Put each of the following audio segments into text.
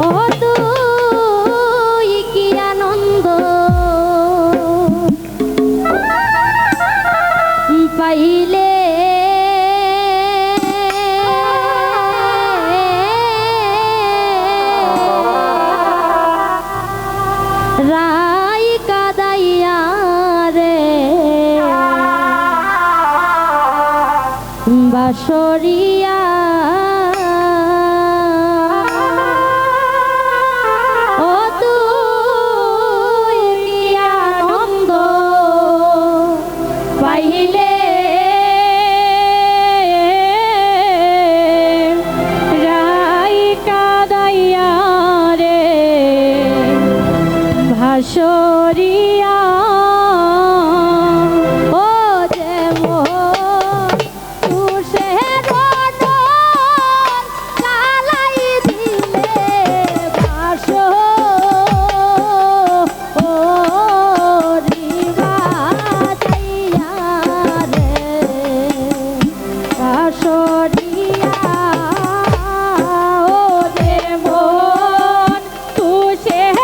ও তুই কি আনন্দ পাইলে রাই কাদাইয়া রে বাঁশরিয়া ও তুই কি আনন্দ পাইলে রাই কাদাইয়া রে ভাসরিয়া ও যে মোর তুষের নয়ন কালাই দিলে ভাসো ও রিবা যাইয়া রে ভাসরিয়া ও যে মোর তুষের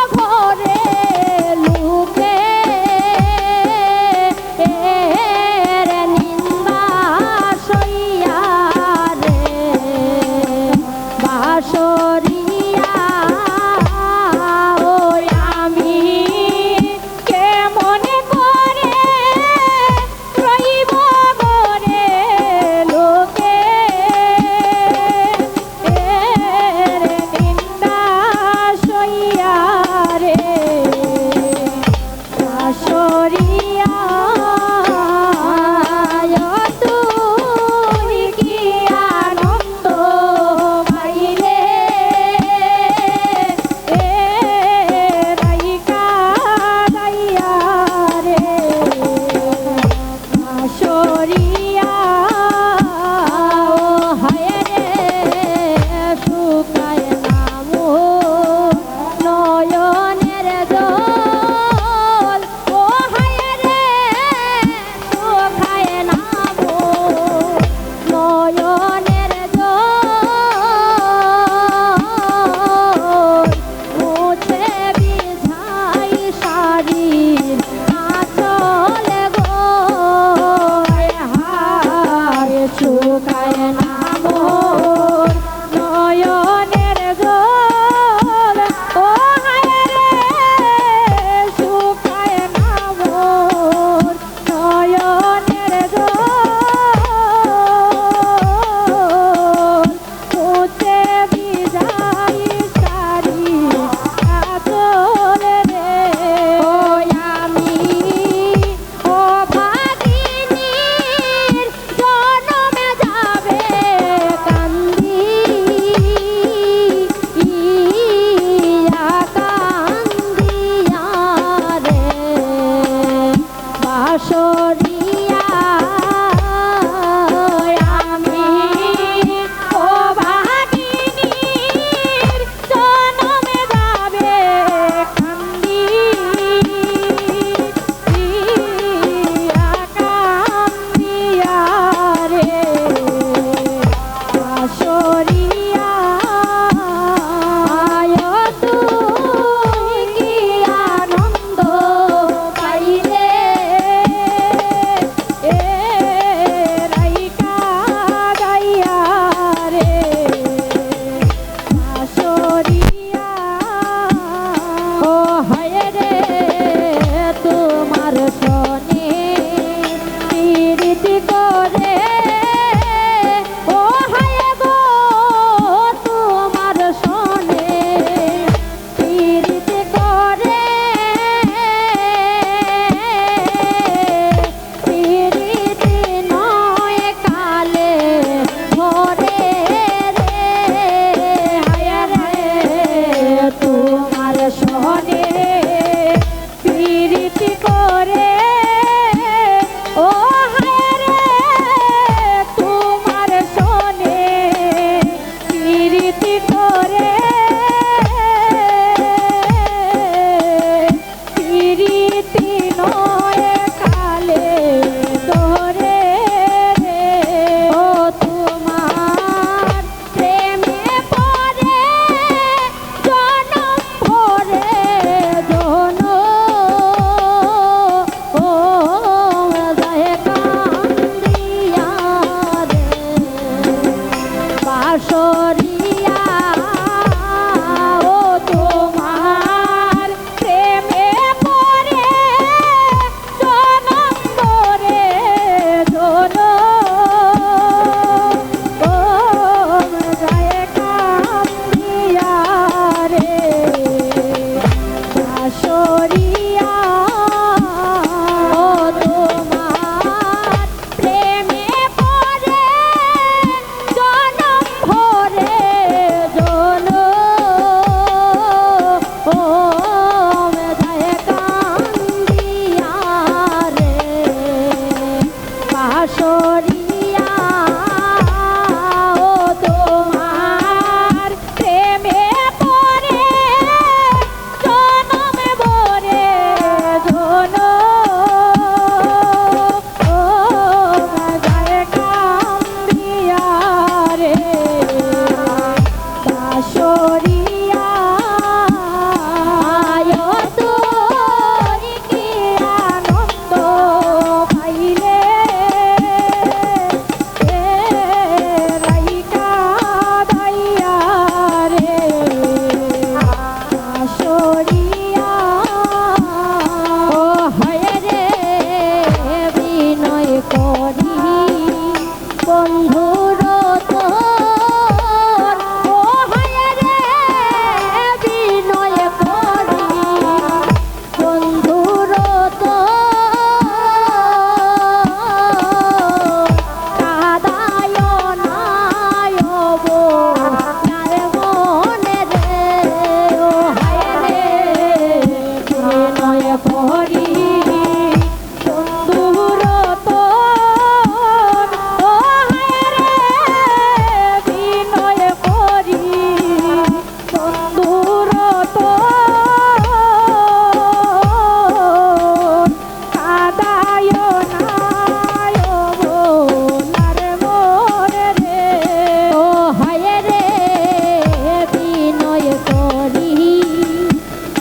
ঘর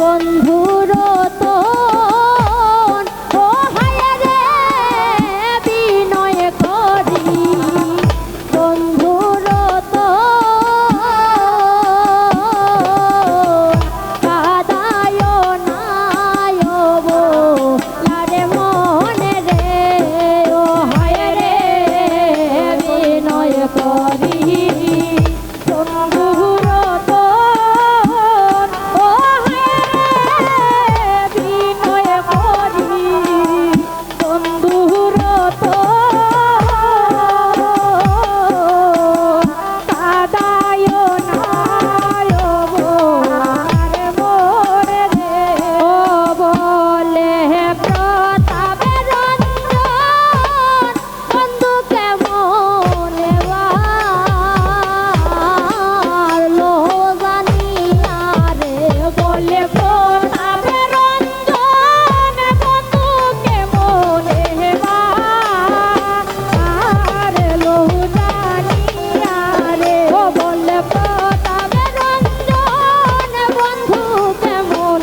বন্ধুর তোন ও হায় রে বিনয় করি বন্ধুর তোন কাদায় নাই লারে মনে রে ও হায় রে বিনয় করি বন্ধুর তোন ও হায় রে বিনয় করি বন্ধুর তোন কাদায় নাই আরে মোরে রে ও বলে প্রতাপে রঞ্জন বন্ধু কেমন লো জানিয়া রে বলে প্রতাপে রঞ্জন বন্ধু কেমন আরে লো জানিয়া রে ও বলে প্রতাপে রঞ্জন বন্ধু কেমন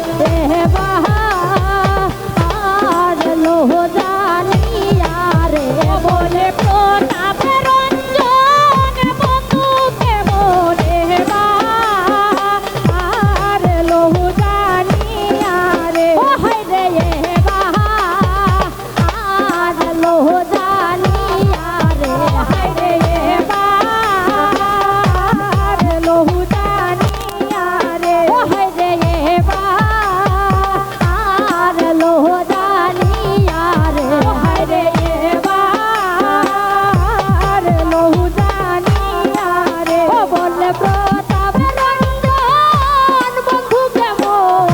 আর লো জানিয়া রে বলে প্রতাপে রঞ্জন বন্ধু কেমন আর লো জানিয়া রে ও হায় রে আর লো জানিয়া রে হায় রে আর লো জানিয়া রে ও হায় রে আর লো জানিয়া রে ও হায় রে আর লো জানিয়া রে ও বলে প্রতাপে রঞ্জন বন্ধু কেমন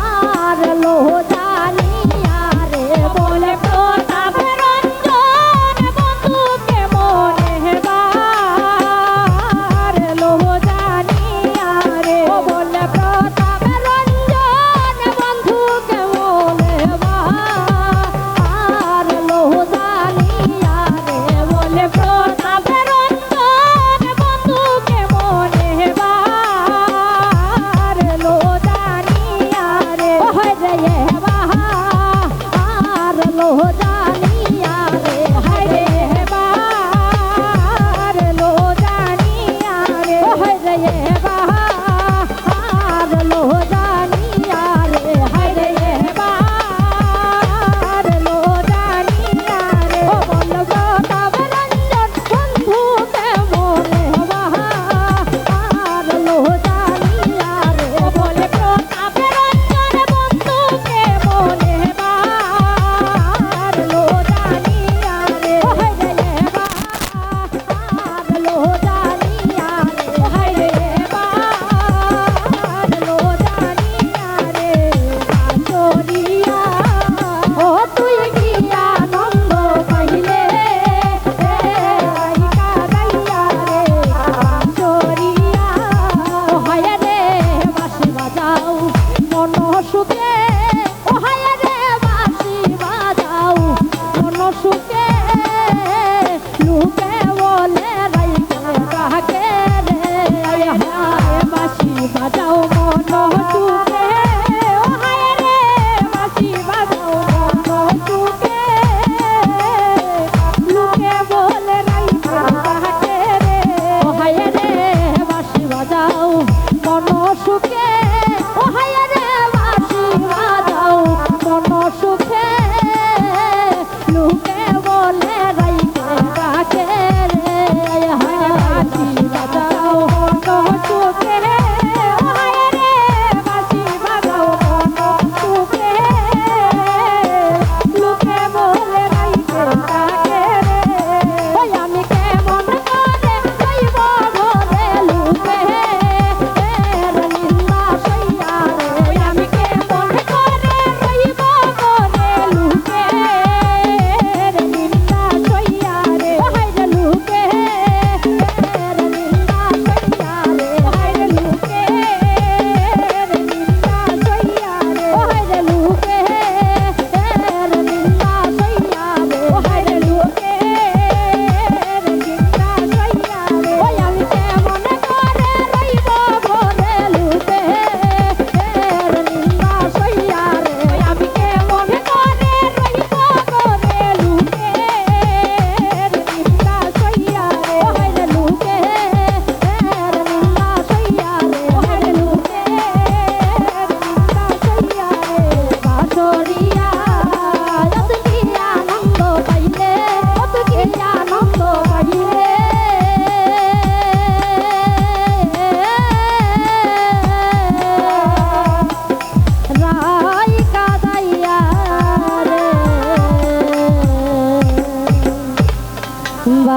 আর লো জানিয়া রে বলে প্রতাপে রঞ্জন বন্ধু কেমন আর লো জানিয়া রে ও বলে প্রতাপে রঞ্জন বন্ধু কেমন আর লো জানিয়া রে বলে প্রতাপে রঞ্জন বন্ধু কেমন আর লো জানিয়া রে ও হায় রে আর লো জানিয়া রে হায় রে আর লো জানিয়া রে ও হায় রে আর লো জানিয়া রে হায় রে আর লো জানিয়া রে ও বল প্রতাপে রঞ্জন বন্ধু কেমন আর লো জানিয়া রে ও বলে প্রতাপে রঞ্জন বন্ধু কেমন আর লো জানিয়া রে ও হায় রে আর লো জানিয়া রে ও হায় রে আর লো জানিয়া রে বাঁশরিয়া ও তুই কি আনন্দ পাইলে রাইকা গাইয়া রে বাঁশরিয়া ও হায় রে বাঁশি বাজাও মন সুখে ও হায় রে বাঁশি বাজাও মন সুখে লুকে বলে রাইকা কাকে রে হায় বাঁশি বাজাও মন সুখে ও হায় রে বাঁশি বাজাও মন সুখে লুকে বলে রাইকা কাকে রে ও হায় রে বাঁশি বাজাও মন সুখে ও হায়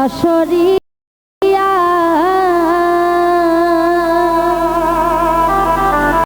শাশুড়ি।